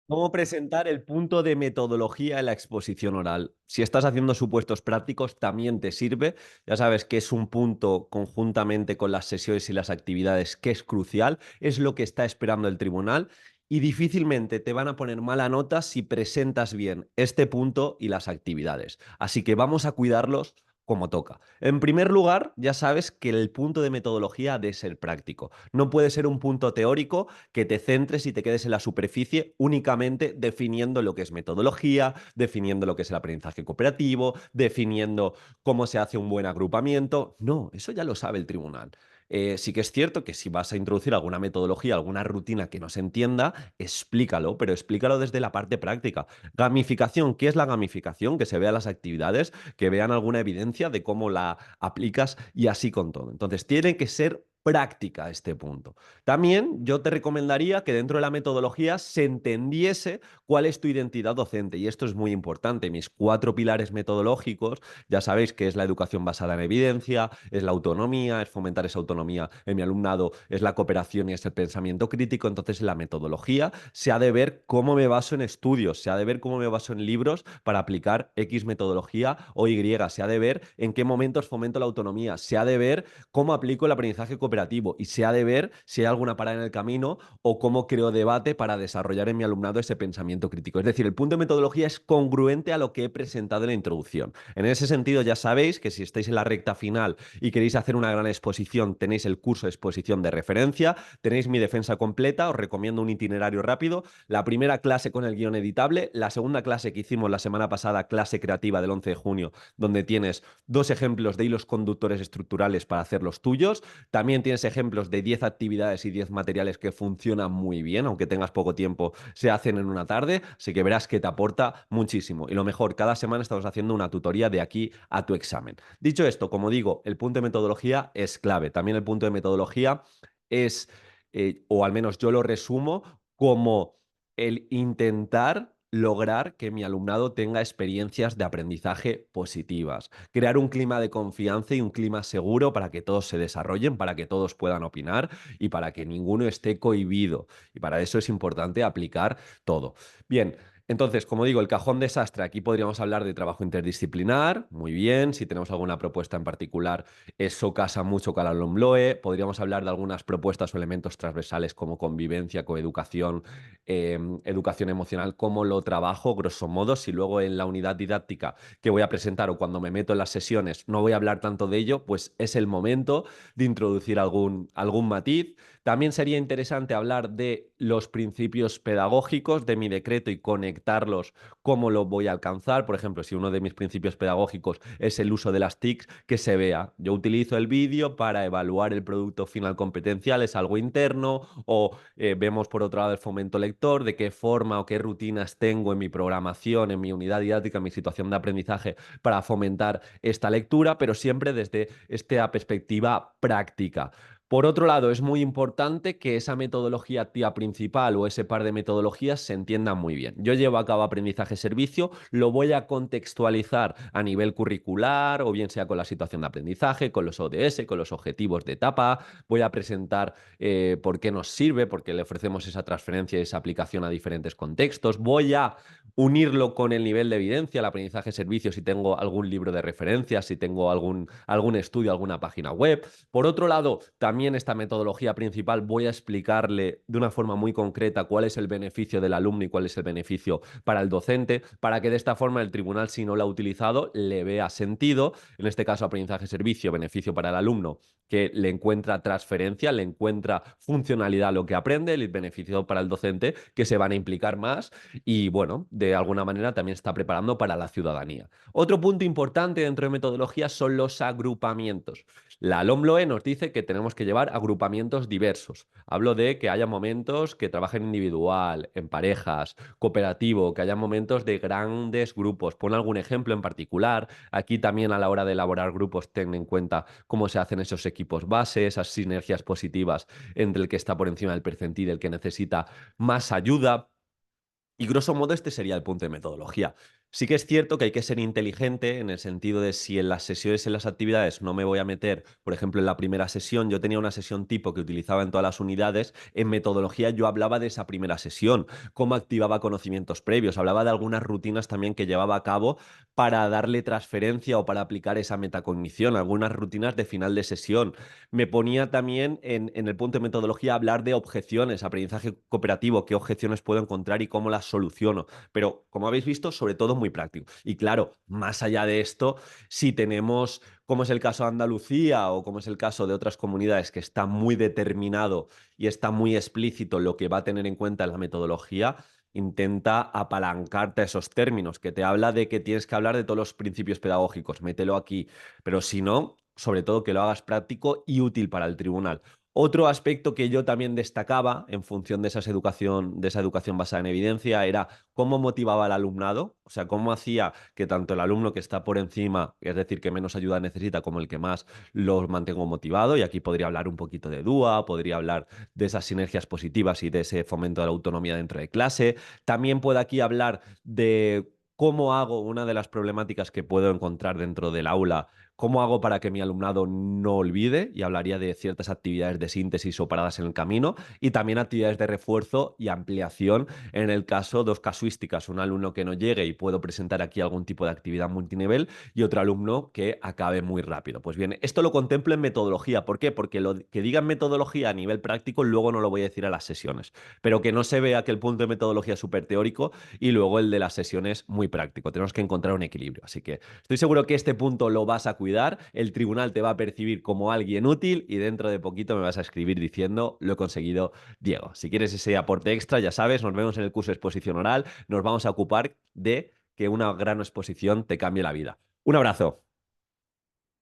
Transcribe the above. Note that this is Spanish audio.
¿Cómo presentar el punto de metodología en la exposición oral? Si estás haciendo supuestos prácticos, también te sirve. Ya sabes que es un punto conjuntamente con las sesiones y las actividades que es crucial, es lo que está esperando el tribunal y difícilmente te van a poner mala nota si presentas bien este punto y las actividades. Así que vamos a cuidarlos como toca. En primer lugar, ya sabes que el punto de metodología ha de ser práctico. No puede ser un punto teórico que te centres y te quedes en la superficie únicamente definiendo lo que es metodología, definiendo lo que es el aprendizaje cooperativo, definiendo cómo se hace un buen agrupamiento. No, eso ya lo sabe el tribunal. Sí que es cierto que si vas a introducir alguna metodología, alguna rutina que no se entienda, explícalo, pero explícalo desde la parte práctica. Gamificación, ¿qué es la gamificación? Que se vean las actividades, que vean alguna evidencia de cómo la aplicas y así con todo. Entonces, tiene que ser práctica este punto. También yo te recomendaría que dentro de la metodología se entendiese cuál es tu identidad docente y esto es muy importante. Mis cuatro pilares metodológicos, ya sabéis que es la educación basada en evidencia, es la autonomía, es fomentar esa autonomía en mi alumnado, es la cooperación y es el pensamiento crítico. Entonces, en la metodología se ha de ver cómo me baso en estudios, se ha de ver cómo me baso en libros para aplicar X metodología o Y, se ha de ver en qué momentos fomento la autonomía, se ha de ver cómo aplico el aprendizaje cooperativo y se ha de ver si hay alguna parada en el camino o cómo creo debate para desarrollar en mi alumnado ese pensamiento crítico. Es decir, el punto de metodología es congruente a lo que he presentado en la introducción. En ese sentido, ya sabéis que si estáis en la recta final y queréis hacer una gran exposición, tenéis el curso de exposición de referencia, tenéis mi defensa completa, os recomiendo un itinerario rápido. La primera clase con el guión editable, la segunda clase que hicimos la semana pasada, clase creativa del 11 de junio, donde tienes dos ejemplos de hilos conductores estructurales para hacer los tuyos. También tienes ejemplos de 10 actividades y 10 materiales que funcionan muy bien, aunque tengas poco tiempo, se hacen en una tarde, así que verás que te aporta muchísimo. Y lo mejor, cada semana estamos haciendo una tutoría de aquí a tu examen. Dicho esto, como digo, el punto de metodología es clave. También el punto de metodología es, o al menos yo lo resumo, como el intentar lograr que mi alumnado tenga experiencias de aprendizaje positivas, crear un clima de confianza y un clima seguro para que todos se desarrollen, para que todos puedan opinar y para que ninguno esté cohibido. Y para eso es importante aplicar todo. Bien. Entonces, como digo, el cajón desastre, aquí podríamos hablar de trabajo interdisciplinar, muy bien, si tenemos alguna propuesta en particular, eso casa mucho con la LOMLOE, podríamos hablar de algunas propuestas o elementos transversales como convivencia, coeducación, educación emocional, cómo lo trabajo, grosso modo, si luego en la unidad didáctica que voy a presentar o cuando me meto en las sesiones no voy a hablar tanto de ello, pues es el momento de introducir algún matiz. También sería interesante hablar de los principios pedagógicos de mi decreto y conectarlos, cómo lo voy a alcanzar. Por ejemplo, si uno de mis principios pedagógicos es el uso de las TICs, que se vea. Yo utilizo el vídeo para evaluar el producto final competencial, es algo interno, o vemos por otro lado el fomento lector, de qué forma o qué rutinas tengo en mi programación, en mi unidad didáctica, en mi situación de aprendizaje para fomentar esta lectura, pero siempre desde esta perspectiva práctica. Por otro lado, es muy importante que esa metodología tía principal o ese par de metodologías se entiendan muy bien. Yo llevo a cabo aprendizaje-servicio, lo voy a contextualizar a nivel curricular, o bien sea con la situación de aprendizaje, con los ODS, con los objetivos de etapa, voy a presentar por qué nos sirve, por qué le ofrecemos esa transferencia y esa aplicación a diferentes contextos, voy a unirlo con el nivel de evidencia, el aprendizaje-servicio, si tengo algún libro de referencia, si tengo algún estudio, alguna página web. Por otro lado, también esta metodología principal voy a explicarle de una forma muy concreta cuál es el beneficio del alumno y cuál es el beneficio para el docente, para que de esta forma el tribunal, si no lo ha utilizado, le vea sentido. En este caso, aprendizaje-servicio, beneficio para el alumno, que le encuentra transferencia, le encuentra funcionalidad a lo que aprende, el beneficio para el docente, que se van a implicar más y, bueno, de alguna manera también está preparando para la ciudadanía. Otro punto importante dentro de metodología son los agrupamientos. La LOMLOE nos dice que tenemos que llevar agrupamientos diversos. Hablo de que haya momentos que trabajen individual, en parejas, cooperativo, que haya momentos de grandes grupos. Pon algún ejemplo en particular. Aquí también a la hora de elaborar grupos ten en cuenta cómo se hacen esos equipos base, esas sinergias positivas entre el que está por encima del percentil y el que necesita más ayuda. Y grosso modo este sería el punto de metodología. Sí que es cierto que hay que ser inteligente en el sentido de si en las sesiones, en las actividades no me voy a meter, por ejemplo, en la primera sesión, yo tenía una sesión tipo que utilizaba en todas las unidades, en metodología yo hablaba de esa primera sesión, cómo activaba conocimientos previos, hablaba de algunas rutinas también que llevaba a cabo para darle transferencia o para aplicar esa metacognición, algunas rutinas de final de sesión. Me ponía también en el punto de metodología a hablar de objeciones, aprendizaje cooperativo, qué objeciones puedo encontrar y cómo las soluciono, pero como habéis visto, sobre todo muy práctico. Y claro, más allá de esto, si tenemos, como es el caso de Andalucía o como es el caso de otras comunidades, que está muy determinado y está muy explícito lo que va a tener en cuenta la metodología, intenta apalancarte a esos términos, que te habla de que tienes que hablar de todos los principios pedagógicos, mételo aquí, pero si no, sobre todo que lo hagas práctico y útil para el tribunal. Otro aspecto que yo también destacaba en función de esa educación basada en evidencia era cómo motivaba al alumnado, o sea, cómo hacía que tanto el alumno que está por encima, es decir, que menos ayuda necesita, como el que más lo mantengo motivado. Y aquí podría hablar un poquito de DUA, podría hablar de esas sinergias positivas y de ese fomento de la autonomía dentro de clase. También puedo aquí hablar de cómo hago una de las problemáticas que puedo encontrar dentro del aula. ¿Cómo hago para que mi alumnado no olvide? Y hablaría de ciertas actividades de síntesis o paradas en el camino y también actividades de refuerzo y ampliación en el caso, dos casuísticas, un alumno que no llegue y puedo presentar aquí algún tipo de actividad multinivel y otro alumno que acabe muy rápido. Pues bien, esto lo contemplo en metodología. ¿Por qué? Porque lo que diga en metodología a nivel práctico luego no lo voy a decir a las sesiones, pero que no se vea que el punto de metodología es súper teórico y luego el de las sesiones muy práctico. Tenemos que encontrar un equilibrio. Así que estoy seguro que este punto lo vas a cuidar, el tribunal te va a percibir como alguien útil y dentro de poquito me vas a escribir diciendo lo he conseguido, Diego. Si quieres ese aporte extra, ya sabes, nos vemos en el curso de exposición oral, nos vamos a ocupar de que una gran exposición te cambie la vida. Un abrazo.